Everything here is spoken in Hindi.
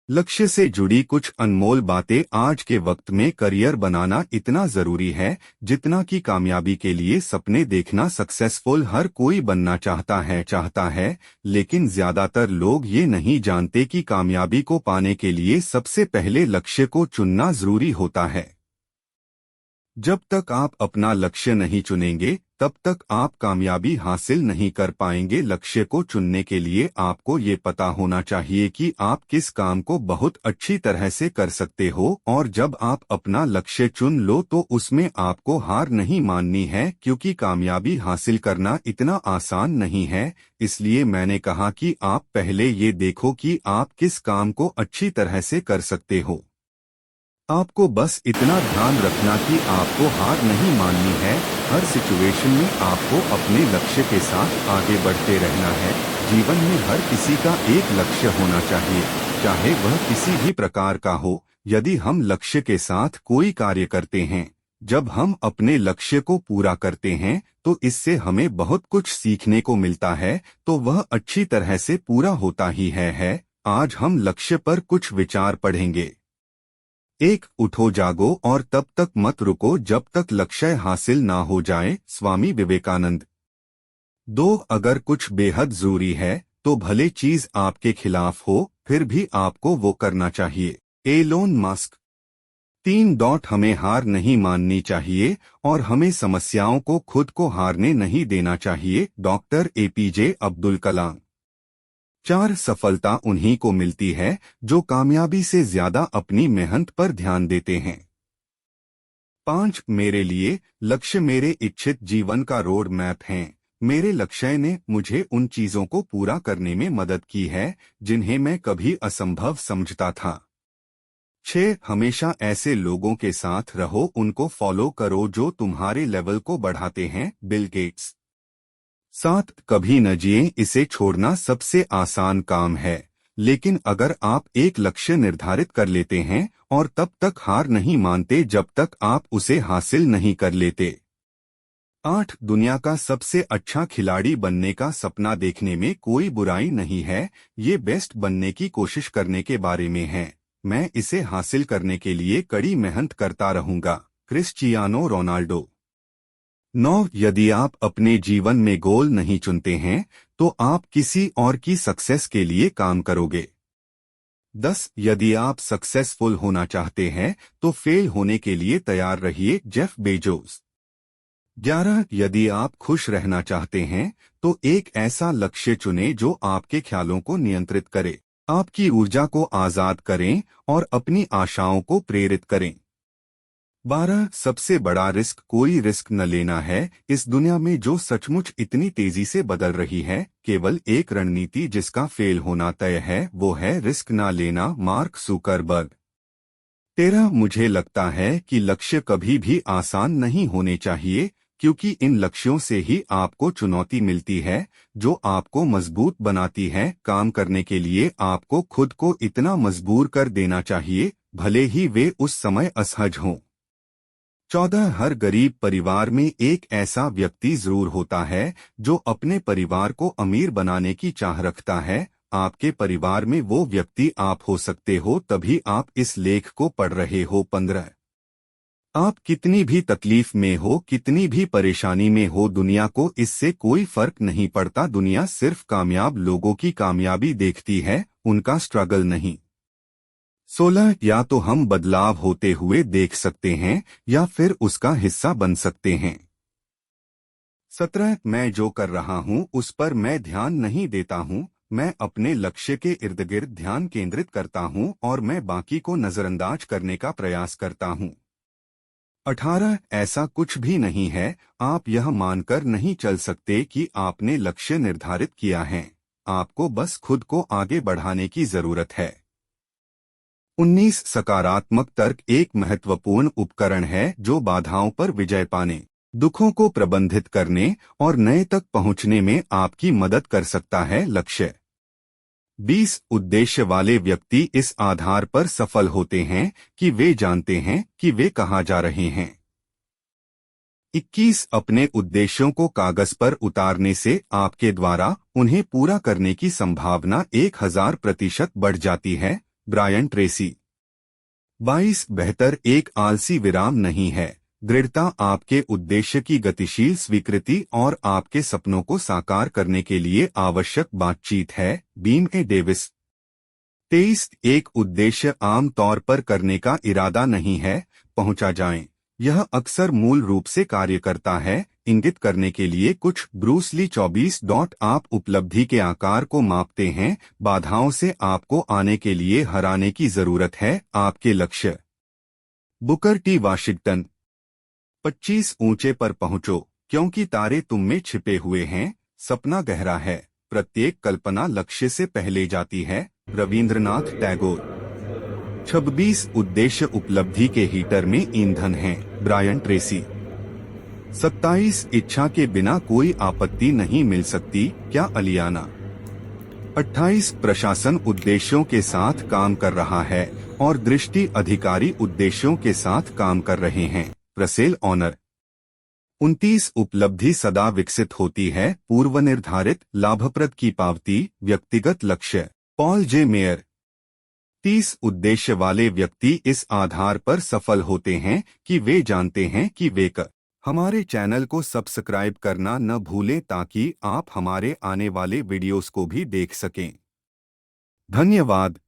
लक्ष्य से जुड़ी कुछ अनमोल बातें। आज के वक्त में करियर बनाना इतना जरूरी है जितना कि कामयाबी के लिए सपने देखना। सक्सेसफुल हर कोई बनना चाहता है, लेकिन ज्यादातर लोग ये नहीं जानते कि कामयाबी को पाने के लिए सबसे पहले लक्ष्य को चुनना जरूरी होता है। जब तक आप अपना लक्ष्य नहीं चुनेंगे तब तक आप कामयाबी हासिल नहीं कर पाएंगे। लक्ष्य को चुनने के लिए आपको ये पता होना चाहिए कि आप किस काम को बहुत अच्छी तरह से कर सकते हो, और जब आप अपना लक्ष्य चुन लो तो उसमें आपको हार नहीं माननी है, क्योंकि कामयाबी हासिल करना इतना आसान नहीं है। इसलिए मैंने कहा कि आप पहले ये देखो कि आप किस काम को अच्छी तरह से कर सकते हो। आपको बस इतना ध्यान रखना कि आपको हार नहीं माननी है। हर सिचुएशन में आपको अपने लक्ष्य के साथ आगे बढ़ते रहना है। जीवन में हर किसी का एक लक्ष्य होना चाहिए, चाहे वह किसी भी प्रकार का हो। यदि हम लक्ष्य के साथ कोई कार्य करते हैं, जब हम अपने लक्ष्य को पूरा करते हैं तो इससे हमें बहुत कुछ सीखने को मिलता है, तो वह अच्छी तरह से पूरा होता ही है। आज हम लक्ष्य पर कुछ विचार पढ़ेंगे। 1. उठो जागो और तब तक मत रुको जब तक लक्ष्य हासिल ना हो जाए। स्वामी विवेकानंद। 2. अगर कुछ बेहद जरूरी है तो भले चीज आपके खिलाफ हो, फिर भी आपको वो करना चाहिए। Elon Musk. 3. हमें हार नहीं माननी चाहिए और हमें समस्याओं को खुद को हारने नहीं देना चाहिए। Doctor APJ Abdul Kalam. 4. सफलता उन्हीं को मिलती है जो कामयाबी से ज्यादा अपनी मेहनत पर ध्यान देते हैं। 5. मेरे लिए लक्ष्य मेरे इच्छित जीवन का रोड मैप हैं। मेरे लक्ष्य ने मुझे उन चीजों को पूरा करने में मदद की है जिन्हें मैं कभी असंभव समझता था। 6. हमेशा ऐसे लोगों के साथ रहो, उनको फॉलो करो जो तुम्हारे लेवल को बढ़ाते हैं। Bill Gates. 7. कभी न जिए, इसे छोड़ना सबसे आसान काम है, लेकिन अगर आप एक लक्ष्य निर्धारित कर लेते हैं और तब तक हार नहीं मानते जब तक आप उसे हासिल नहीं कर लेते। 8. दुनिया का सबसे अच्छा खिलाड़ी बनने का सपना देखने में कोई बुराई नहीं है। ये बेस्ट बनने की कोशिश करने के बारे में है। मैं इसे हासिल करने के लिए कड़ी मेहनत करता रहूंगा। Cristiano Ronaldo. 9. यदि आप अपने जीवन में गोल नहीं चुनते हैं तो आप किसी और की सक्सेस के लिए काम करोगे। 10. यदि आप सक्सेसफुल होना चाहते हैं तो फेल होने के लिए तैयार रहिए। Jeff Bezos. 11. यदि आप खुश रहना चाहते हैं तो एक ऐसा लक्ष्य चुनें जो आपके ख्यालों को नियंत्रित करे, आपकी ऊर्जा को आजाद करें और अपनी आशाओं को प्रेरित करें। 12. सबसे बड़ा रिस्क कोई रिस्क न लेना है। इस दुनिया में जो सचमुच इतनी तेजी से बदल रही है, केवल एक रणनीति जिसका फेल होना तय है, वो है रिस्क ना लेना। Mark Zuckerberg. 13. मुझे लगता है कि लक्ष्य कभी भी आसान नहीं होने चाहिए, क्योंकि इन लक्ष्यों से ही आपको चुनौती मिलती है जो आपको मजबूत बनाती है। काम करने के लिए आपको खुद को इतना मजबूर कर देना चाहिए, भले ही वे उस समय असहज हों। 14. हर गरीब परिवार में एक ऐसा व्यक्ति जरूर होता है जो अपने परिवार को अमीर बनाने की चाह रखता है। आपके परिवार में वो व्यक्ति आप हो सकते हो, तभी आप इस लेख को पढ़ रहे हो। 15. आप कितनी भी तकलीफ में हो, कितनी भी परेशानी में हो, दुनिया को इससे कोई फर्क नहीं पड़ता। दुनिया सिर्फ कामयाब लोगों की कामयाबी देखती है, उनका स्ट्रगल नहीं। 16. या तो हम बदलाव होते हुए देख सकते हैं या फिर उसका हिस्सा बन सकते हैं। 17. मैं जो कर रहा हूं उस पर मैं ध्यान नहीं देता हूं, मैं अपने लक्ष्य के इर्द गिर्द ध्यान केंद्रित करता हूं और मैं बाकी को नजरअंदाज करने का प्रयास करता हूं। 18. ऐसा कुछ भी नहीं है, आप यह मानकर नहीं चल सकते कि आपने लक्ष्य निर्धारित किया है, आपको बस खुद को आगे बढ़ाने की जरूरत है। 19. सकारात्मक तर्क एक महत्वपूर्ण उपकरण है जो बाधाओं पर विजय पाने, दुखों को प्रबंधित करने और नए तक पहुंचने में आपकी मदद कर सकता है। लक्ष्य। 20. उद्देश्य वाले व्यक्ति इस आधार पर सफल होते हैं कि वे जानते हैं कि वे कहां जा रहे हैं। 21. अपने उद्देश्यों को कागज पर उतारने से आपके द्वारा उन्हें पूरा करने की संभावना 1000% बढ़ जाती है। Brian Tracy. 22 बेहतर एक आलसी विराम नहीं है। दृढ़ता आपके उद्देश्य की गतिशील स्वीकृति और आपके सपनों को साकार करने के लिए आवश्यक बातचीत है। बीम ए डेविस। 23 एक उद्देश्य आम तौर पर करने का इरादा नहीं है, पहुंचा जाएं। यह अक्सर मूल रूप से कार्य करता है, इंगित करने के लिए कुछ। Bruce Lee. 24 आप उपलब्धि के आकार को मापते हैं, बाधाओं से आपको आने के लिए हराने की जरूरत है आपके लक्ष्य। Booker T Washington. 25 ऊंचे पर पहुंचो, क्योंकि तारे तुम में छिपे हुए हैं। सपना गहरा है, प्रत्येक कल्पना लक्ष्य से पहले जाती है। रवींद्रनाथ टैगोर। 26 उद्देश्य उपलब्धि के हीटर में ईंधन है। Brian Tracy. 27 इच्छा के बिना कोई आपत्ति नहीं मिल सकती, क्या अलियाना। 28 प्रशासन उद्देश्यों के साथ काम कर रहा है और दृष्टि अधिकारी उद्देश्यों के साथ काम कर रहे हैं। Russell honour. 29 उपलब्धि सदा विकसित होती है, पूर्व निर्धारित लाभप्रद की पावती, व्यक्तिगत लक्ष्य। पॉल जे मेयर। 30 उद्देश्य वाले व्यक्ति इस आधार पर सफल होते हैं कि वे जानते हैं कि वे हमारे चैनल को सब्सक्राइब करना न भूलें ताकि आप हमारे आने वाले वीडियोस को भी देख सकें। धन्यवाद।